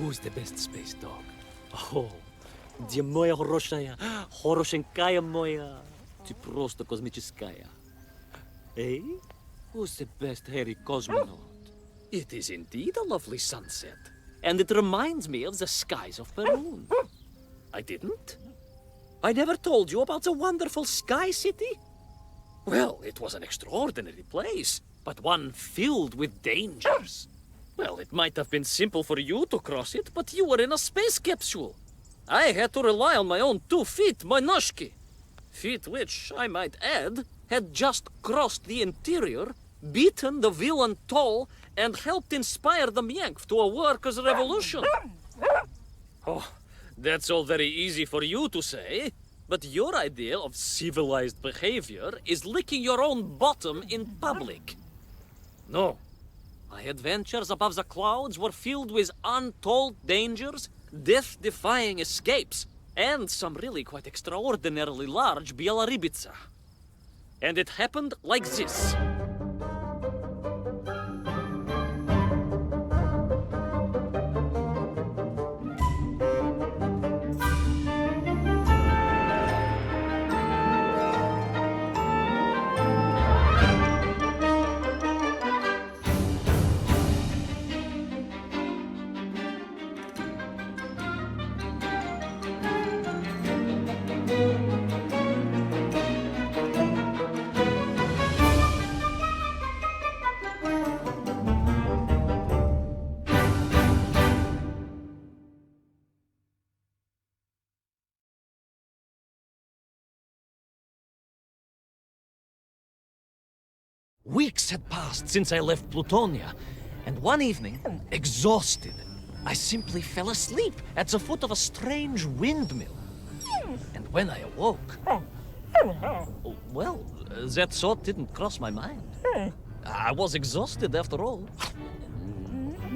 Who's the best space dog? Oh, где моя хорошая, хорошенькая моя, ты просто космическая. Hey, who's the best hairy cosmonaut? It is indeed a lovely sunset, and it reminds me of the skies of Peru. I didn't? I never told you about the wonderful Sky City? Well, it was an extraordinary place, but one filled with dangers. Well, it might have been simple for you to cross it, but you were in a space capsule. I had to rely on my own 2 feet, my noshki. Feet which, I might add, had just crossed the interior, beaten the villain Toll, and helped inspire the Myank to a workers' revolution. Oh, that's all very easy for you to say, but your idea of civilized behavior is licking your own bottom in public. No. My adventures above the clouds were filled with untold dangers, death-defying escapes, and some really quite extraordinarily large Bielorybitsa. And it happened like this. Weeks had passed since I left Plutonia, and one evening, exhausted, I simply fell asleep at the foot of a strange windmill. And when I awoke, well, that thought didn't cross my mind. I was exhausted after all.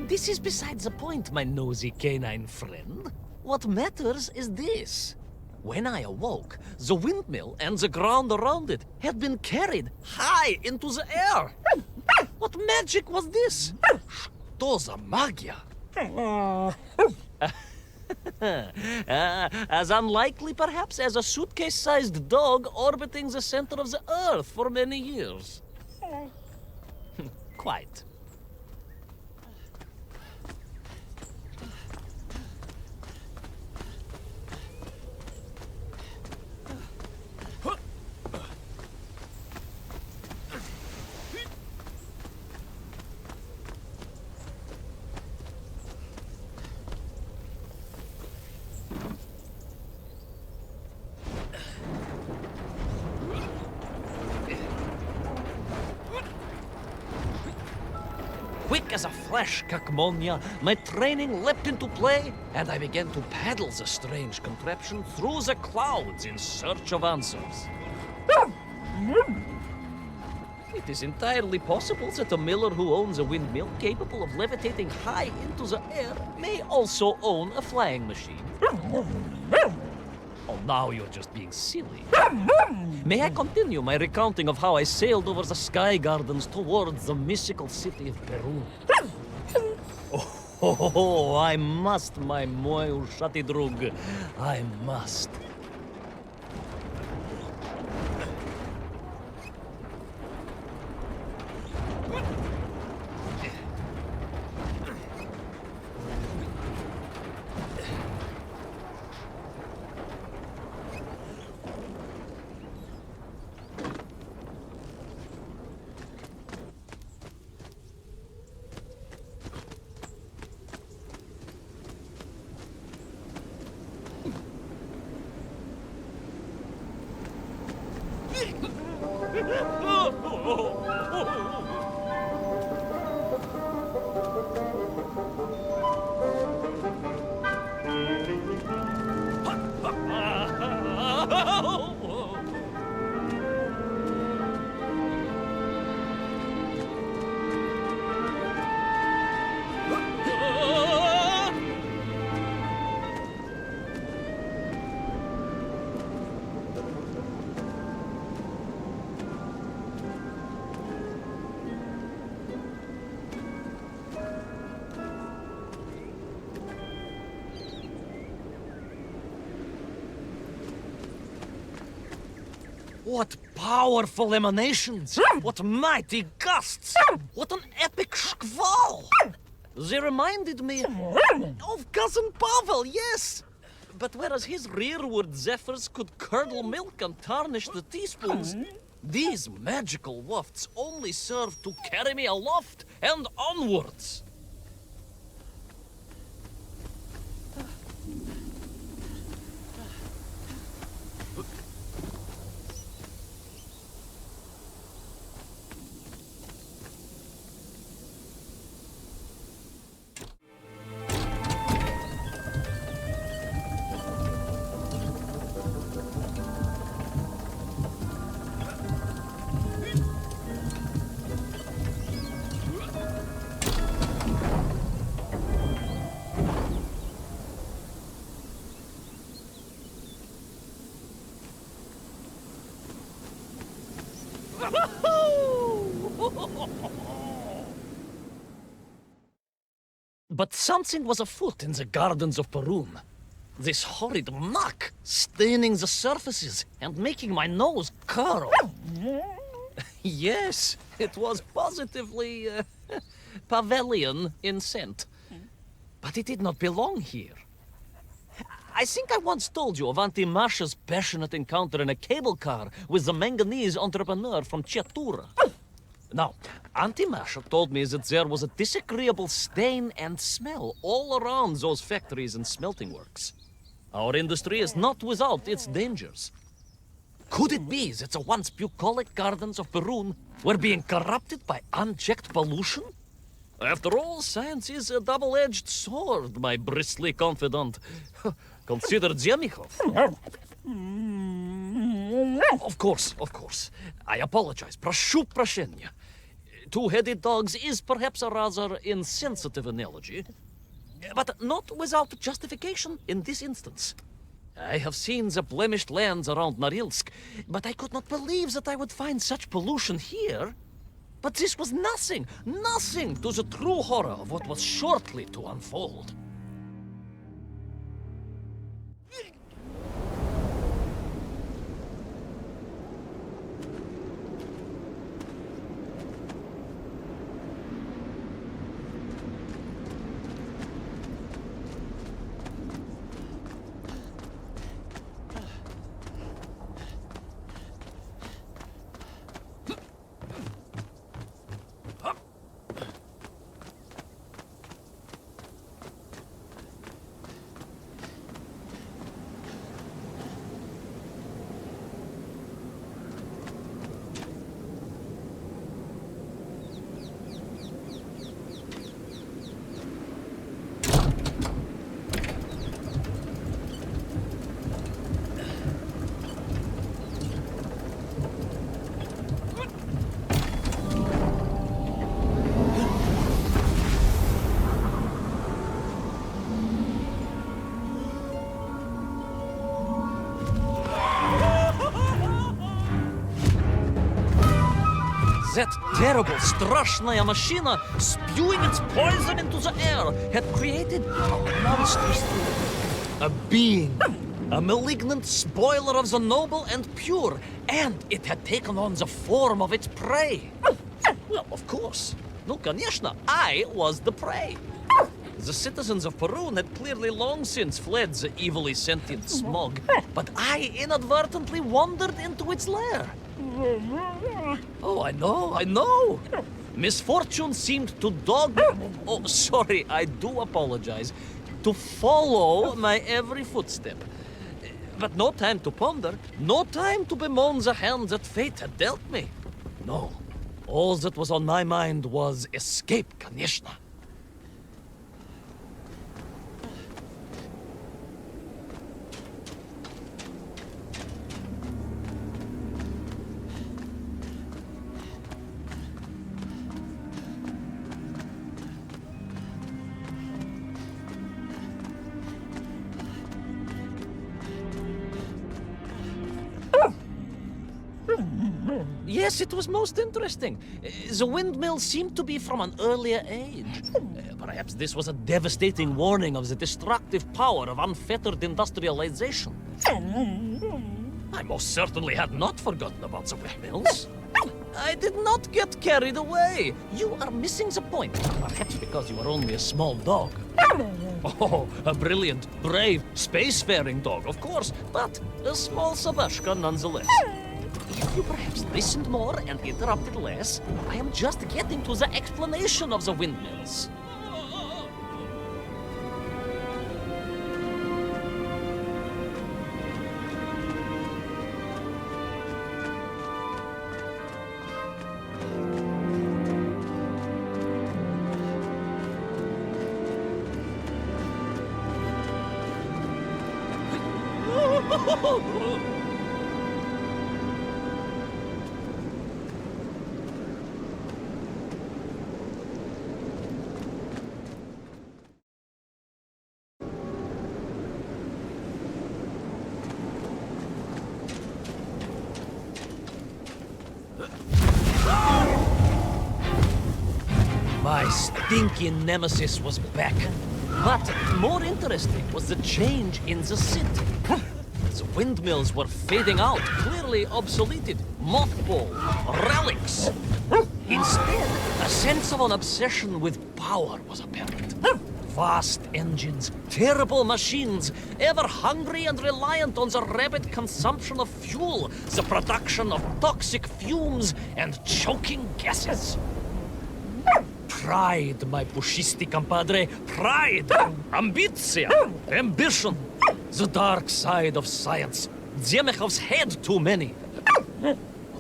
This is besides the point, my nosy canine friend. What matters is this. When I awoke, the windmill and the ground around it had been carried high into the air. What magic was this? Что за магия? As unlikely, perhaps, as a suitcase-sized dog orbiting the center of the Earth for many years. Quite. Quick as a flash, Kakmonia, my training leapt into play, and I began to paddle the strange contraption through the clouds in search of answers. It is entirely possible that a miller who owns a windmill capable of levitating high into the air may also own a flying machine. Oh, now you're just being silly. May I continue my recounting of how I sailed over the sky gardens towards the mystical city of Peru? Oh, I must, my moj ušati drug. I must. What powerful emanations! What mighty gusts! What an epic squall! They reminded me of Cousin Pavel, yes! But whereas his rearward zephyrs could curdle milk and tarnish the teaspoons, these magical wafts only serve to carry me aloft and onwards. But something was afoot in the gardens of Perun. This horrid muck staining the surfaces and making my nose curl. Yes, it was positively Pavelian in scent. But it did not belong here. I think I once told you of Auntie Masha's passionate encounter in a cable car with the manganese entrepreneur from Chatura. Now, Auntie Masha told me that there was a disagreeable stain and smell all around those factories and smelting works. Our industry is not without its dangers. Could it be that the once bucolic gardens of Perun were being corrupted by unchecked pollution? After all, science is a double-edged sword, my bristly confidant. Consider Zemikov. Of course. I apologize. Прошу прощения. Two-headed dogs is perhaps a rather insensitive analogy, but not without justification in this instance. I have seen the blemished lands around Norilsk, but I could not believe that I would find such pollution here. But this was nothing to the true horror of what was shortly to unfold. That terrible, straszная machina, spewing its poison into the air, had created a monstrous thing. A being. A malignant spoiler of the noble and pure. And it had taken on the form of its prey. Well, of course. No, конечно, I was the prey. The citizens of Perun had clearly long since fled the evilly sentient smog, but I inadvertently wandered into its lair. Oh, I know. Misfortune seemed to dog... Oh, sorry, I do apologize. To follow my every footstep. But no time to ponder, no time to bemoan the hand that fate had dealt me. No, all that was on my mind was escape, конечно. Yes, it was most interesting. The windmill seemed to be from an earlier age. Perhaps this was a devastating warning of the destructive power of unfettered industrialization. I most certainly had not forgotten about the windmills. I did not get carried away. You are missing the point. Perhaps because you are only a small dog. Oh, a brilliant, brave, spacefaring dog, of course, but a small Savashka nonetheless. If you perhaps listened more and interrupted less, I am just getting to the explanation of the windmills. My stinking nemesis was back. But more interesting was the change in the city. The windmills were fading out, clearly obsoleted, mothballed, relics. Instead, a sense of an obsession with power was apparent. Vast engines, terrible machines, ever hungry and reliant on the rapid consumption of fuel, the production of toxic fumes and choking gases. Pride, my pushisti compadre, pride, ambitia, ambition, the dark side of science. Zemechov's had too many.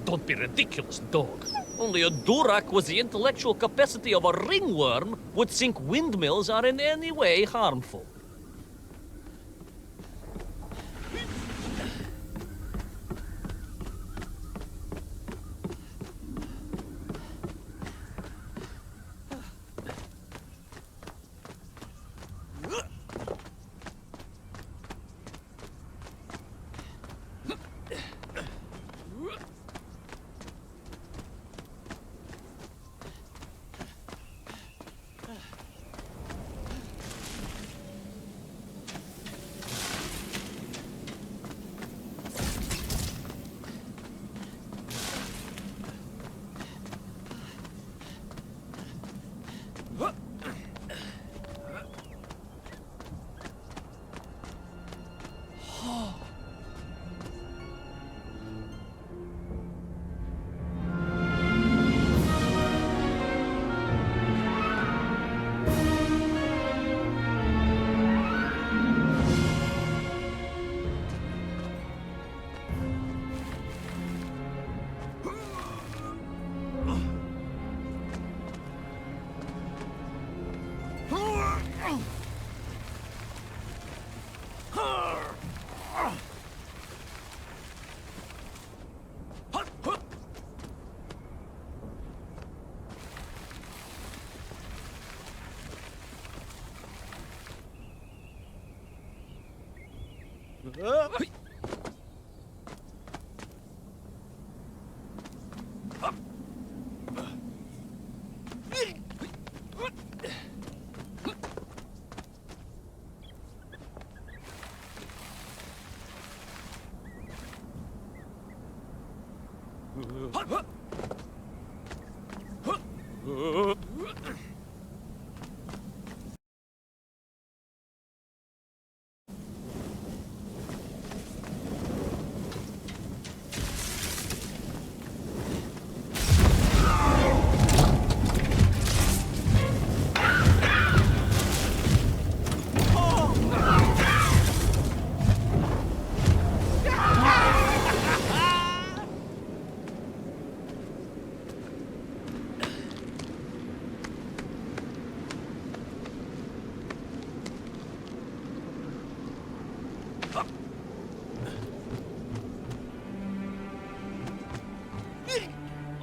Don't be ridiculous, dog. Only a durak with the intellectual capacity of a ringworm would think windmills are in any way harmful.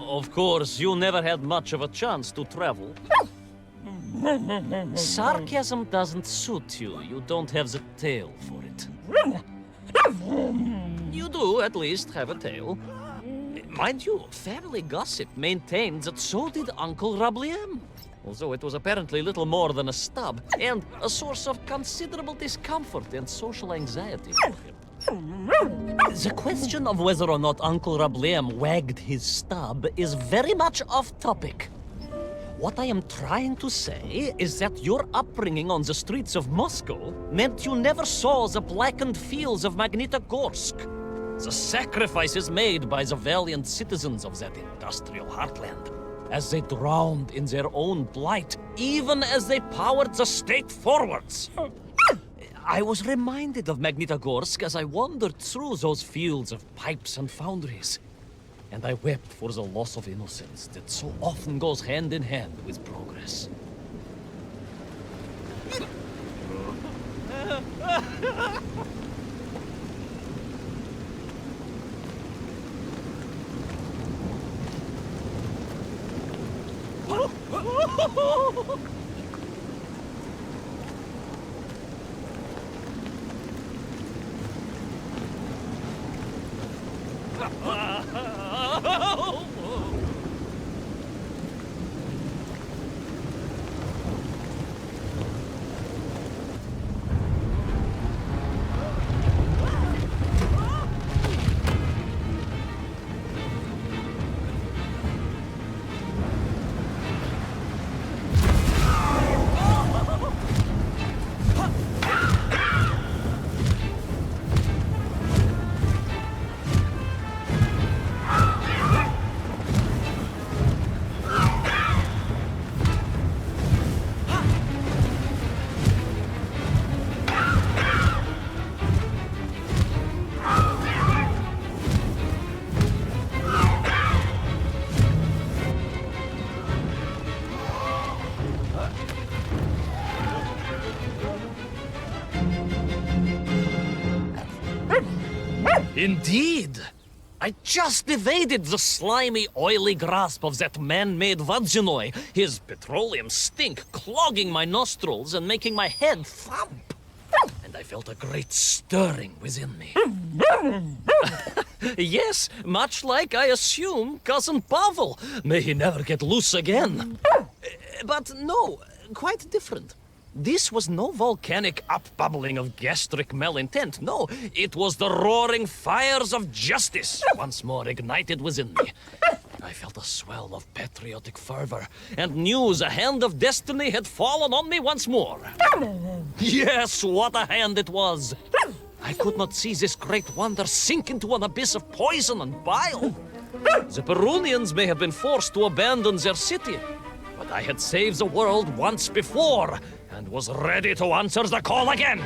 Of course, you never had much of a chance to travel. Sarcasm doesn't suit you. You don't have the tail for it. You do, at least, have a tail. Mind you, family gossip maintained that so did Uncle Rabliem. Although it was apparently little more than a stub, and a source of considerable discomfort and social anxiety for him. The question of whether or not Uncle Rablem wagged his stub is very much off topic. What I am trying to say is that your upbringing on the streets of Moscow meant you never saw the blackened fields of Magnitogorsk. The sacrifices made by the valiant citizens of that industrial heartland, as they drowned in their own blight, even as they powered the state forwards. I was reminded of Magnitogorsk as I wandered through those fields of pipes and foundries. And I wept for the loss of innocence that so often goes hand in hand with progress. Indeed! I just evaded the slimy, oily grasp of that man-made Vadzinoi, his petroleum stink clogging my nostrils and making my head thump. And I felt a great stirring within me. Yes, much like, I assume, Cousin Pavel. May he never get loose again. But no, quite different. This was no volcanic upbubbling of gastric malintent. No, it was the roaring fires of justice once more ignited within me. I felt a swell of patriotic fervor and knew the hand of destiny had fallen on me once more. Yes, what a hand it was! I could not see this great wonder sink into an abyss of poison and bile. The Perunians may have been forced to abandon their city, but I had saved the world once before and was ready to answer the call again.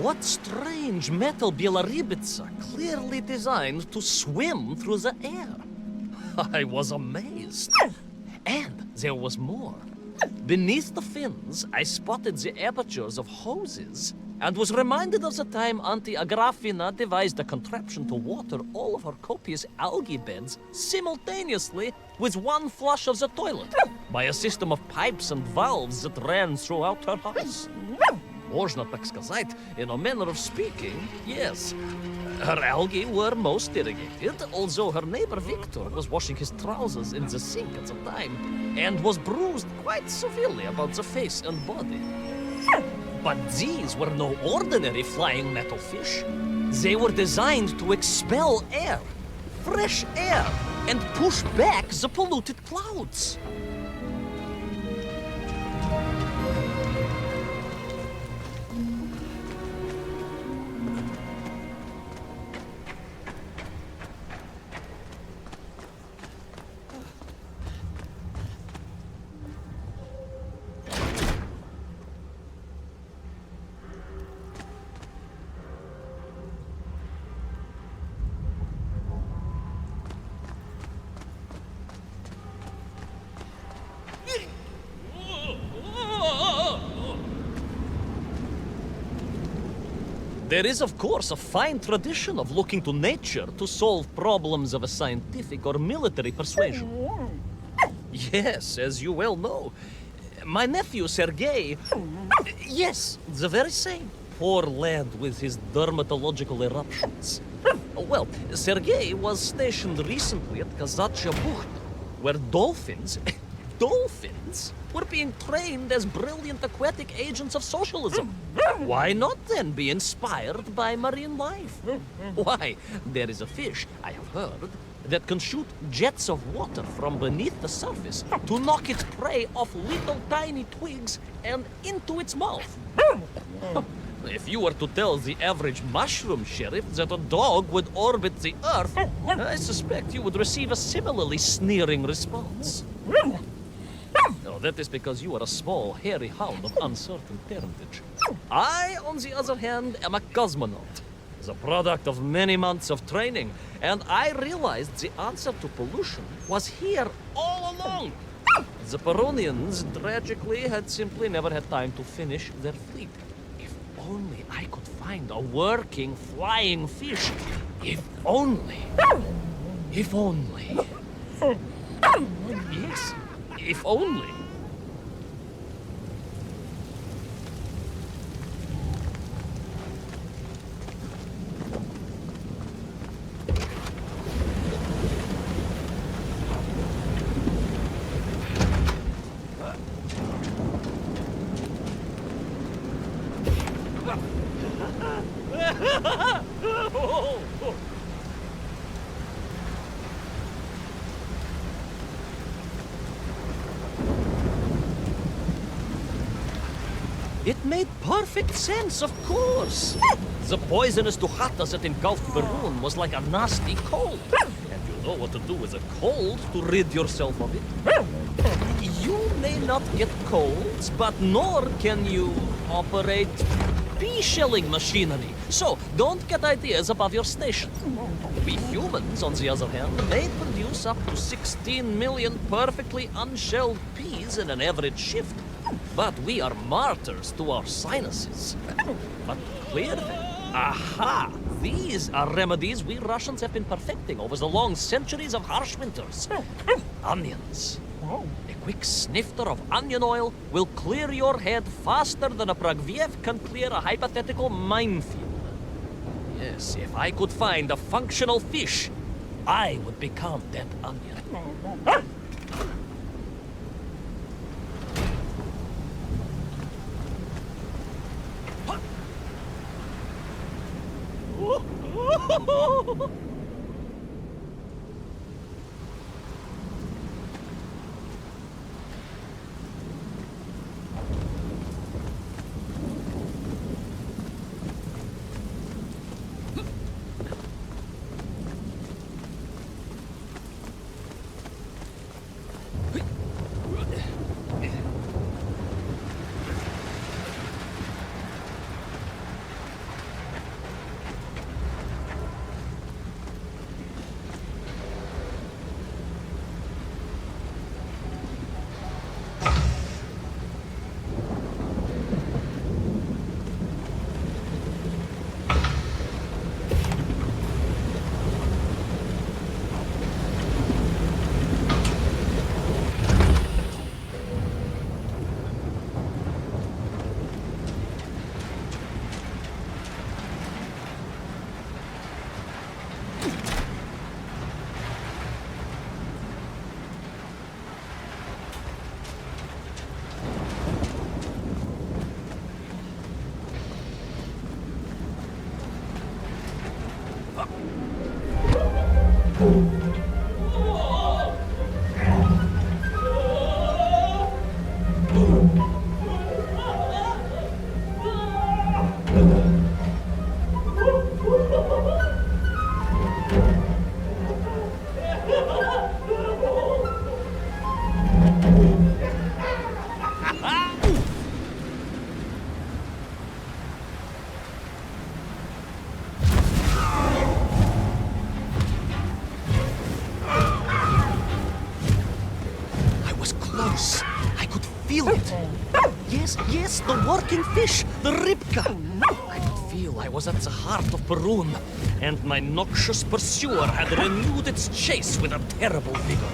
What strange metal Bielorybitsa, clearly designed to swim through the air. I was amazed. And there was more. Beneath the fins, I spotted the apertures of hoses and was reminded of the time Auntie Agrafina devised a contraption to water all of her copious algae beds simultaneously with one flush of the toilet by a system of pipes and valves that ran throughout her house. Можно так сказать, in a manner of speaking, yes. Her algae were most irrigated, although her neighbor Victor was washing his trousers in the sink at the time and was bruised quite severely about the face and body. But these were no ordinary flying metal fish. They were designed to expel air, fresh air, and push back the polluted clouds. There is, of course, a fine tradition of looking to nature to solve problems of a scientific or military persuasion. Yes, as you well know. My nephew, Sergei... Yes, the very same. Poor lad with his dermatological eruptions. Well, Sergei was stationed recently at Kazachya Bucht, where dolphins... dolphins were being trained as brilliant aquatic agents of socialism. Why not then be inspired by marine life? Why, there is a fish, I have heard, that can shoot jets of water from beneath the surface to knock its prey off little tiny twigs and into its mouth. If you were to tell the average mushroom sheriff that a dog would orbit the Earth, I suspect you would receive a similarly sneering response. No, that is because you are a small, hairy hound of uncertain parentage. I, on the other hand, am a cosmonaut, the product of many months of training, and I realized the answer to pollution was here all along. The Peronians, tragically, had simply never had time to finish their fleet. If only I could find a working flying fish. If only. If only. Yes, if only. It made perfect sense, of course. The poisonous Duchata that engulfed Barun was like a nasty cold. And you know what to do with a cold to rid yourself of it. You may not get colds, but nor can you operate pea-shelling machinery. So, don't get ideas above your station. We humans, on the other hand, may produce up to 16 million perfectly unshelled peas in an average shift. But we are martyrs to our sinuses. But to clear them, aha! These are remedies we Russians have been perfecting over the long centuries of harsh winters. Onions. A quick snifter of onion oil will clear your head faster than a Pragviev can clear a hypothetical minefield. Yes, if I could find a functional fish, I would become that onion. Yes, the working fish, the ribka. I could feel I was at the heart of Perun, and my noxious pursuer had renewed its chase with a terrible vigor.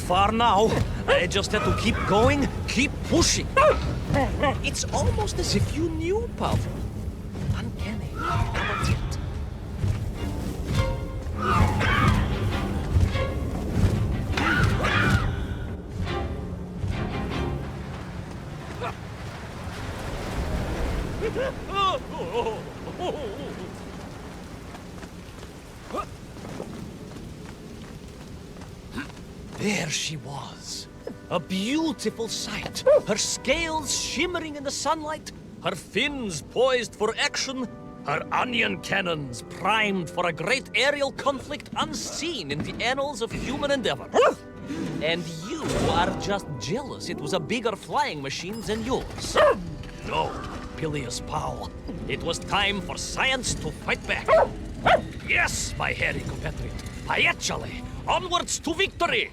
Far now. I just had to keep going, keep pushing. It's almost as if you knew, Pavel. Uncanny. How about it? There she was, a beautiful sight, her scales shimmering in the sunlight, her fins poised for action, her onion cannons primed for a great aerial conflict unseen in the annals of human endeavor. And you are just jealous it was a bigger flying machine than yours. No, Pilius Pal, it was time for science to fight back. Yes, my hairy compatriot, Paechale! Onwards to victory!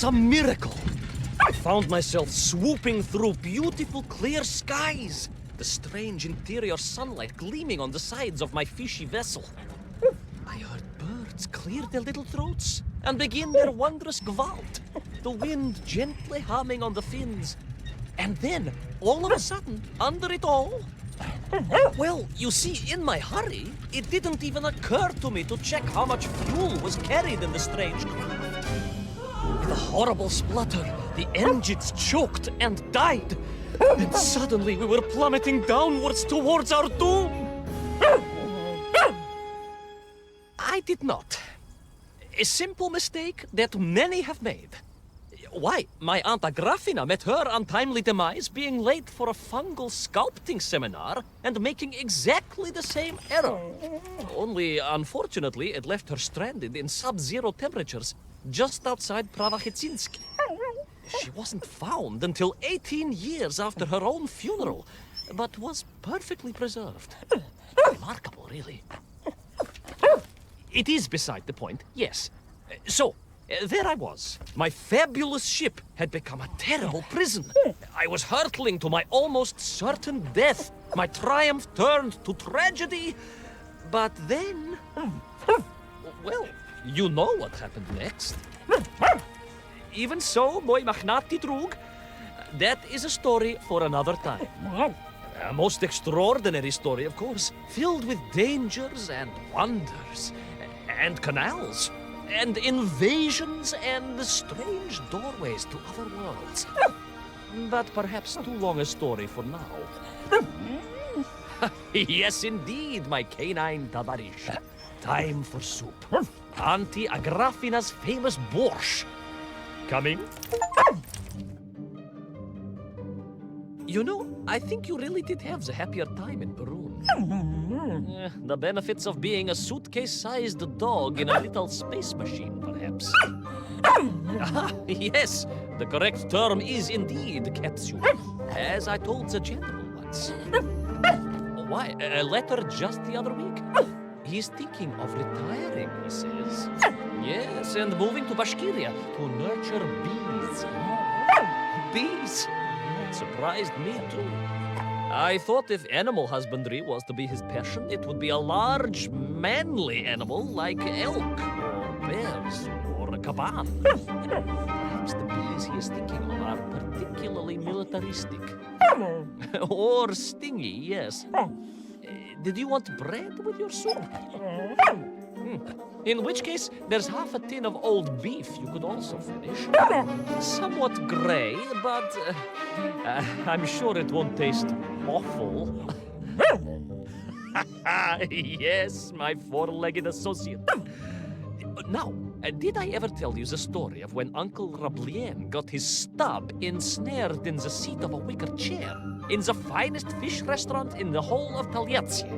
was a miracle. I found myself swooping through beautiful clear skies, the strange interior sunlight gleaming on the sides of my fishy vessel. I heard birds clear their little throats and begin their wondrous gvalt, the wind gently humming on the fins. And then, all of a sudden, under it all, well, you see, in my hurry, it didn't even occur to me to check how much fuel was carried in the strange craft. With a horrible splutter, the engines choked and died. And suddenly we were plummeting downwards towards our doom. I did not. A simple mistake that many have made. Why, my Aunt Agrafina met her untimely demise being late for a fungal sculpting seminar and making exactly the same error. Only, unfortunately, it left her stranded in sub-zero temperatures just outside Pravachitsinsk. She wasn't found until 18 years after her own funeral, but was perfectly preserved. Remarkable, really. It is beside the point, yes. So, there I was. My fabulous ship had become a terrible prison. I was hurtling to my almost certain death. My triumph turned to tragedy. But then... well, you know what happened next. Even so, moi magnati drug, that is a story for another time. A most extraordinary story, of course, filled with dangers and wonders, and canals, and invasions, and strange doorways to other worlds. But perhaps too long a story for now. Yes, indeed, my canine tabarish. Time for soup. Auntie Agrafina's famous borscht. Coming? You know, I think you really did have the happier time in Peru. The benefits of being a suitcase-sized dog in a little space machine, perhaps. Yes, the correct term is indeed capsule, as I told the general once. Why, a letter just the other week? He's thinking of retiring, he says. Yes, and moving to Bashkiria to nurture bees. Bees? It surprised me, too. I thought if animal husbandry was to be his passion, it would be a large, manly animal like elk, or bears, or a caban. Perhaps the bees he is thinking of are particularly militaristic. Or stingy, yes. Did you want bread with your soup? In which case, there's half a tin of old beef you could also finish. Somewhat gray, but I'm sure it won't taste awful. Yes, my four-legged associate. Now, did I ever tell you the story of when Uncle Rablien got his stub ensnared in the seat of a wicker chair in the finest fish restaurant in the whole of Taliatsia?